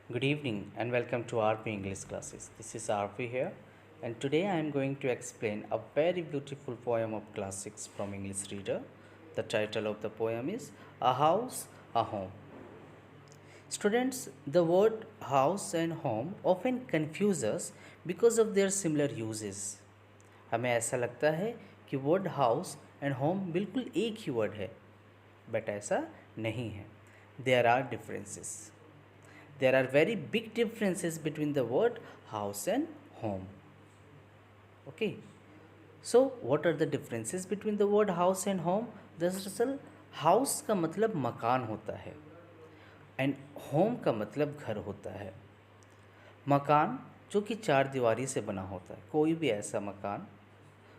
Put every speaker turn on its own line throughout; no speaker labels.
Good evening and welcome to RP English classes. This is RP here, and today I am going to explain a very beautiful poem of classics from English Reader. The title of the poem is A House, a Home. Students, the word house and home often confuse us because of their similar uses. हमें ऐसा लगता है कि word house and home बिल्कुल एक ही word है, but ऐसा नहीं है. There are differences. There are very big differences between the word house and home. Okay. So what are the differences between the word house and home? दरअसल house का मतलब मकान होता है and home का मतलब घर होता है. मकान जो कि चार दीवारी से बना होता है, कोई भी ऐसा मकान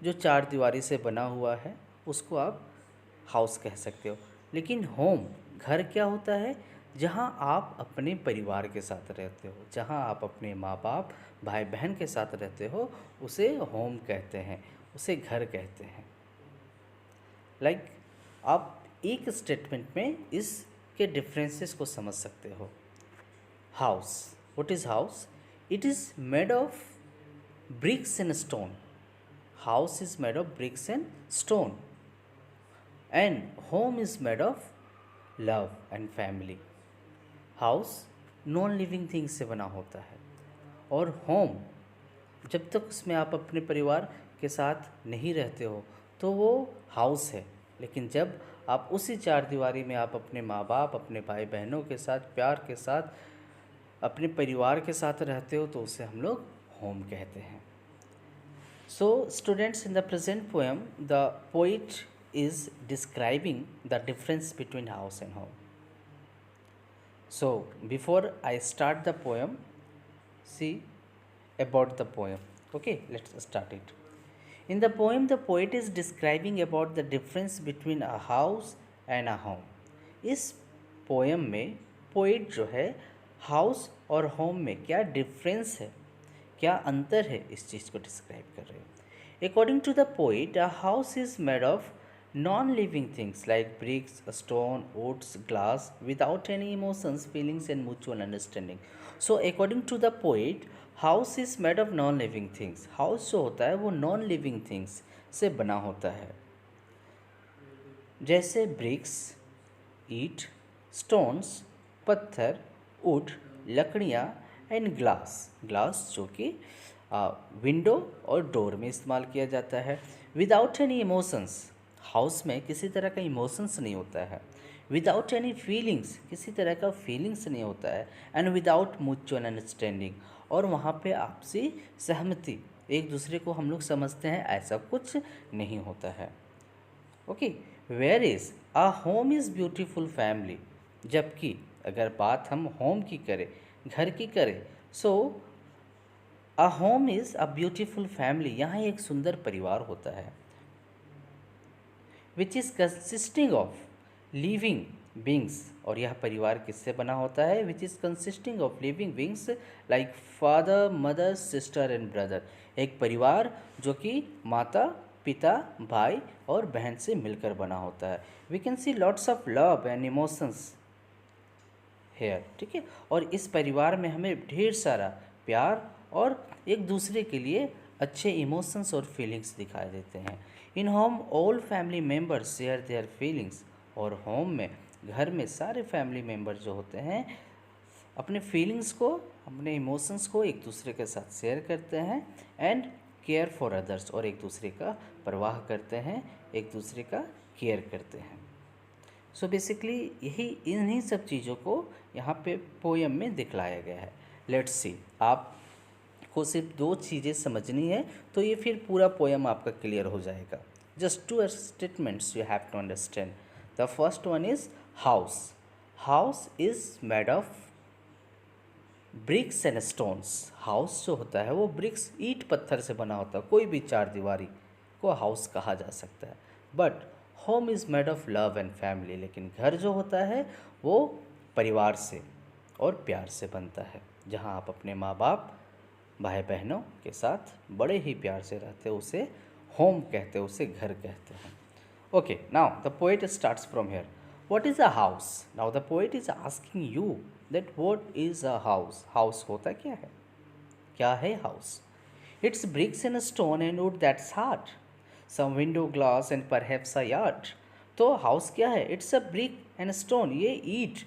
जो चार दीवारी से बना हुआ है उसको आप हाउस कह सकते हो. लेकिन होम घर क्या होता है? जहाँ आप अपने परिवार के साथ रहते हो, जहाँ आप अपने माँ बाप भाई बहन के साथ रहते हो, उसे होम कहते हैं, उसे घर कहते हैं. लाइक आप एक स्टेटमेंट में इसके डिफरेंसेस को समझ सकते हो. House, what is house? It is made of bricks and stone. House is made of bricks and stone, and home is made of love and family. House non living things से बना होता है, और home जब तक उसमें आप अपने परिवार के साथ नहीं रहते हो तो वो हाउस है. लेकिन जब आप उसी चार दीवारी में आप अपने माँ बाप अपने भाई बहनों के साथ प्यार के साथ अपने परिवार के साथ रहते हो तो उसे हम लोग होम कहते हैं. So students, in the present poem the poet is describing the difference between house and home. So before I start the poem, see about the poem. Okay, let's start it. In the poem the poet is describing about the difference between a house and a home. इस poem में poet जो है house और home में क्या difference है, क्या अंतर है, इस चीज़ को डिस्क्राइब कर रहे हैं. According to the poet a house is made of non living things like bricks stone woods glass without any emotions feelings and mutual understanding. So according to the poet house is made of non living things. House जो होता है वो non living things से बना होता है, जैसे BRICS ईट, stones पत्थर, वुड लकड़ियाँ, एंड ग्लास जो कि विंडो और डोर में इस्तेमाल किया जाता है. विदाउट एनी इमोशंस, हाउस में किसी तरह का इमोशंस नहीं होता है. विदाउट एनी फीलिंग्स, किसी तरह का फीलिंग्स नहीं होता है. एंड विदाउट म्यूचुअल अंडरस्टैंडिंग, और वहाँ पे आपसी सहमति, एक दूसरे को हम लोग समझते हैं, ऐसा कुछ नहीं होता है. Okay, where is a home is beautiful family. जबकि अगर बात हम होम की करें, घर की करें, so a home is a beautiful family. यहाँ एक सुंदर परिवार होता है, which is consisting of living beings. और यह परिवार किससे बना होता है? Which is consisting of living beings like father mother sister and brother. एक परिवार जो कि माता पिता भाई और बहन से मिलकर बना होता है. We can see lots of love and emotions here. ठीक है, और इस परिवार में हमें ढेर सारा प्यार और एक दूसरे के लिए अच्छे इमोशंस और फीलिंग्स दिखाई देते हैं. In home all family members share their feelings. और होम में, घर में सारे फैमिली मेम्बर जो होते हैं अपने फीलिंग्स को, अपने इमोशंस को एक दूसरे के साथ शेयर करते हैं. एंड केयर फॉर अदर्स, और एक दूसरे का परवाह करते हैं, एक दूसरे का केयर करते हैं. सो बेसिकली यही इन्हीं सब चीज़ों को यहाँ पे पोएम में दिखलाया गया है. लेट्स सी, आपको सिर्फ दो चीज़ें समझनी है तो ये फिर पूरा पोएम आपका क्लियर हो जाएगा. Just two statements you have to understand. The first one is house. House is made of bricks and stones. House जो होता है वो ब्रिक्स ईंट पत्थर से बना होता है, कोई भी चार दीवारी को हाउस कहा जा सकता है. But home is made of love and family. लेकिन घर जो होता है वो परिवार से और प्यार से बनता है, जहाँ आप अपने माँ बाप भाई बहनों के साथ बड़े ही प्यार से रहते हो, उसे होम कहते हैं, उसे घर कहते हैं. Okay, now the poet starts from here. What is a house? Now the poet is asking you that what is a house? House होता क्या है? क्या है house? It's bricks and stone and wood, that's hard. Some window glass and perhaps a yard. तो house क्या है? It's a brick and stone, ये ईट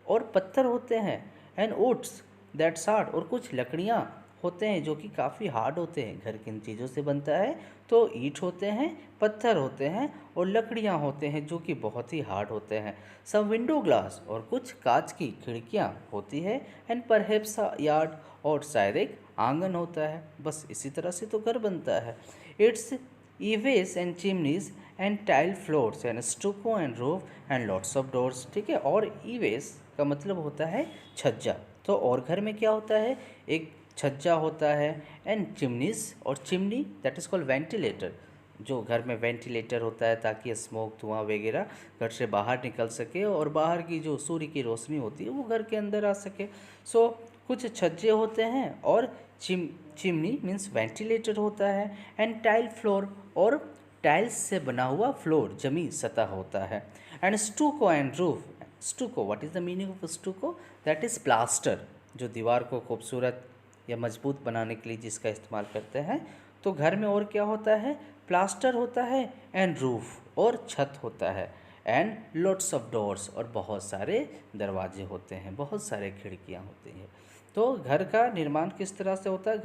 और पत्थर होते हैं, एंड वुड्स दैट्स हार्ड, और कुछ लकड़ियाँ होते हैं जो कि काफ़ी हार्ड होते हैं। घर किन चीज़ों से बनता है? तो ईट होते हैं, पत्थर होते हैं और लकड़ियाँ होते हैं जो कि बहुत ही हार्ड होते हैं। सम विंडो ग्लास, और कुछ कांच की खिड़कियाँ होती है, एंड परहैप्स अ यार्ड, और शायद एक आंगन होता है। बस इसी तरह से तो घर बनता है। It's eaves and chimneys and tile floors and stucco and roof and lots of doors, ठीक है। और ईवेस का मतलब होता है छज्जा। तो और घर में क्या होता है? एक छज्जा होता है, एंड चिमनीज, और chimney that is called ventilator, जो घर में वेंटिलेटर होता है ताकि स्मोक, धुआं वगैरह घर से बाहर निकल सके और बाहर की जो सूर्य की रोशनी होती है वो घर के अंदर आ सके। सो कुछ छज्जे होते हैं, और चिमनी मीन्स वेंटिलेटर होता है, एंड टाइल फ्लोर, और टाइल्स से बना हुआ फ्लोर, जमी सतह होता है, and stucco and roof. Stucco, what is the meaning of stucco? That is plaster, जो दीवार को खूबसूरत या मजबूत बनाने के लिए जिसका इस्तेमाल करते हैं। तो घर में और क्या होता है? प्लास्टर होता है, एंड रूफ, और छत होता है, एंड लॉट्स ऑफ डोर्स, और बहुत सारे दरवाजे होते हैं, बहुत सारे खिड़कियाँ होती हैं। तो घर का निर्माण किस तरह से होता है?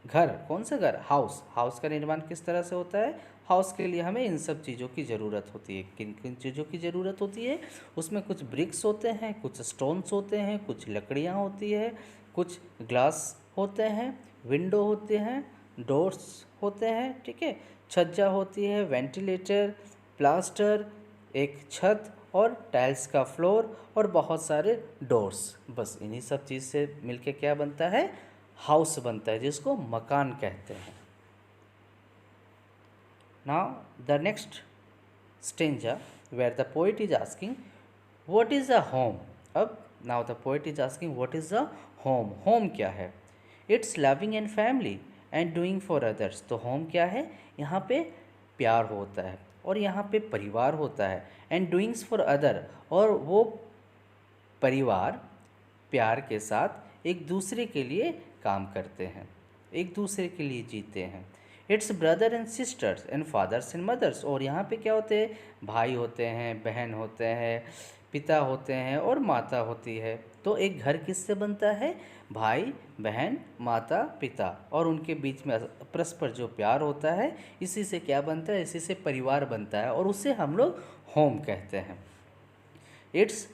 घर कौन सा घर? हाउस। हाउस का निर्माण किस तरह से होता है? हाउस के लिए हमें इन सब चीज़ों की ज़रूरत होती है। किन किन चीज़ों की ज़रूरत होती है? उसमें कुछ ब्रिक्स होते हैं, कुछ स्टोन्स होते हैं, कुछ लकड़ियाँ होती है, कुछ ग्लास होते हैं, विंडो होते हैं, डोर्स होते हैं, ठीक है, छज्जा होती है, वेंटिलेटर, प्लास्टर, एक छत, और टाइल्स का फ्लोर, और बहुत सारे डोर्स। बस इन्हीं सब चीज़ से मिलके क्या बनता है? हाउस बनता है, जिसको मकान कहते हैं। Now the next stanza where the poet is asking what is a home. अब now the poet is asking what is a home. Home क्या है? It's loving and family and doing for others. तो home क्या है? यहाँ पे प्यार होता है, और यहाँ पे परिवार होता है, एंड डूइंग्स फॉर अदर, और वो परिवार प्यार के साथ एक दूसरे के लिए काम करते हैं, एक दूसरे के लिए जीते हैं। It's brother and sisters and fathers and mothers, और यहाँ पे क्या होते हैं? भाई होते हैं, बहन होते हैं, पिता होते हैं, और माता होती है। तो एक घर किससे बनता है? भाई, बहन, माता, पिता, और उनके बीच में परस्पर जो प्यार होता है, इसी से क्या बनता है? इसी से परिवार बनता है, और उसे हम लोग होम कहते हैं। It's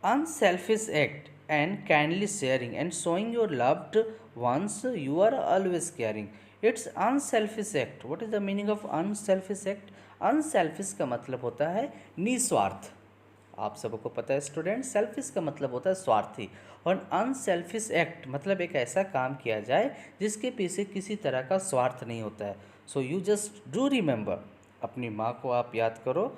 unselfish act and kindly sharing and showing your loved ones you are always caring. It's unselfish act. What is the meaning of unselfish act? Unselfish का मतलब होता है निस्वार्थ। आप सबको पता है स्टूडेंट, सेल्फिश का मतलब होता है स्वार्थी, और अनसेल्फिश एक्ट मतलब एक ऐसा काम किया जाए जिसके पीछे किसी तरह का स्वार्थ नहीं होता है। So you just do remember, अपनी माँ को आप याद करो,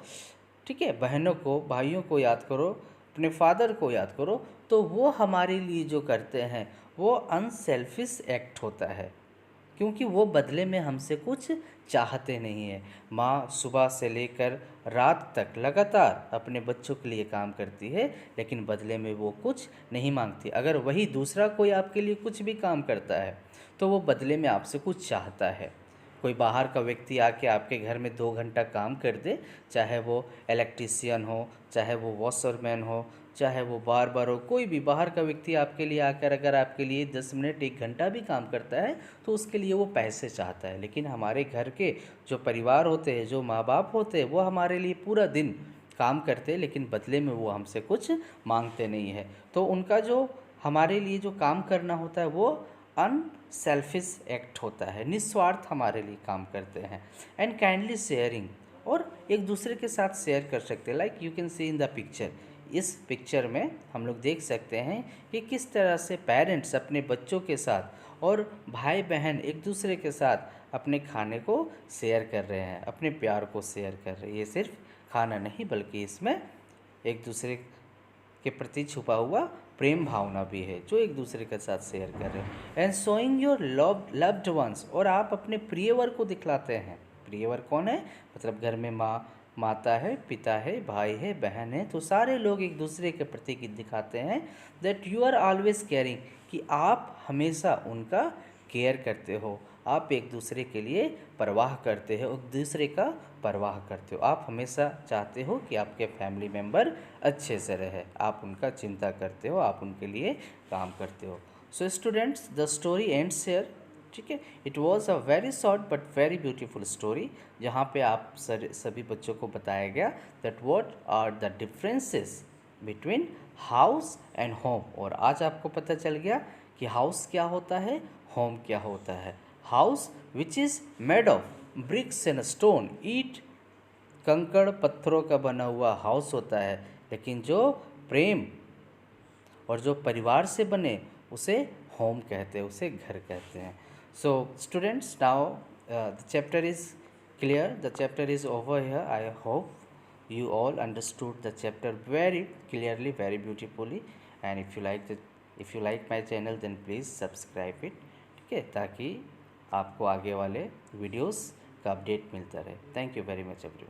ठीक है, बहनों को, भाइयों को याद करो, अपने फादर को याद करो, तो वो हमारे लिए जो करते हैं वो अनसेल्फिश एक्ट होता है, क्योंकि वो बदले में हमसे कुछ चाहते नहीं है। माँ सुबह से लेकर रात तक लगातार अपने बच्चों के लिए काम करती है, लेकिन बदले में वो कुछ नहीं मांगती। अगर वही दूसरा कोई आपके लिए कुछ भी काम करता है तो वो बदले में आपसे कुछ चाहता है। कोई बाहर का व्यक्ति आके आपके घर में 2 घंटा काम कर दे, चाहे वो इलेक्ट्रीशियन हो, चाहे वो वॉशरमैन हो, चाहे वो बार्बर हो, कोई भी बाहर का व्यक्ति आपके लिए आकर अगर आपके लिए 10 मिनट 1 घंटा भी काम करता है तो उसके लिए वो पैसे चाहता है। लेकिन हमारे घर के जो परिवार होते हैं, जो माँ बाप होते हैं, वो हमारे लिए पूरा दिन काम करते हैं, लेकिन बदले में वो हमसे कुछ मांगते नहीं है। तो उनका जो हमारे लिए जो काम करना होता है वो अनसेल्फिश एक्ट होता है, निस्वार्थ हमारे लिए काम करते हैं। एंड काइंडली शेयरिंग, और एक दूसरे के साथ शेयर कर सकते हैं। Like you can see in the picture, इस पिक्चर में हम लोग देख सकते हैं कि किस तरह से पेरेंट्स अपने बच्चों के साथ और भाई बहन एक दूसरे के साथ अपने खाने को शेयर कर रहे हैं, अपने प्यार को शेयर कर रहे हैं। ये सिर्फ खाना नहीं बल्कि इसमें एक दूसरे के प्रति छुपा हुआ प्रेम भावना भी है जो एक दूसरे के साथ शेयर कर रहे हैं। And showing your loved ones, और आप अपने प्रियवर को दिखलाते हैं। प्रियवर कौन है? मतलब घर में माँ माता है, पिता है, भाई है, बहन है, तो सारे लोग एक दूसरे के प्रति दिखाते हैं that you are always caring, कि आप हमेशा उनका केयर करते हो, आप एक दूसरे के लिए परवाह करते हो, एक दूसरे का परवाह करते हो, आप हमेशा चाहते हो कि आपके फैमिली मेम्बर अच्छे से रहे, आप उनका चिंता करते हो, आप उनके लिए काम करते हो। So students, the story ends here. ठीक है, it was a very short but very beautiful story, जहाँ पे आप सभी बच्चों को बताया गया that what are the differences between house and home. और आज आपको पता चल गया कि हाउस क्या होता है, होम क्या होता है। House which is made of bricks and stone, ईट, कंकड़ पत्थरों का बना हुआ हाउस होता है, लेकिन जो प्रेम और जो परिवार से बने उसे होम कहते हैं, उसे घर कहते हैं। So students, now the chapter is clear, the chapter is over here. I hope you all understood the chapter very clearly, very beautifully, and if you like my channel then please subscribe it, ठीक है, ताकि आपको आगे वाले videos का update मिलता रहे। Thank you very much everyone.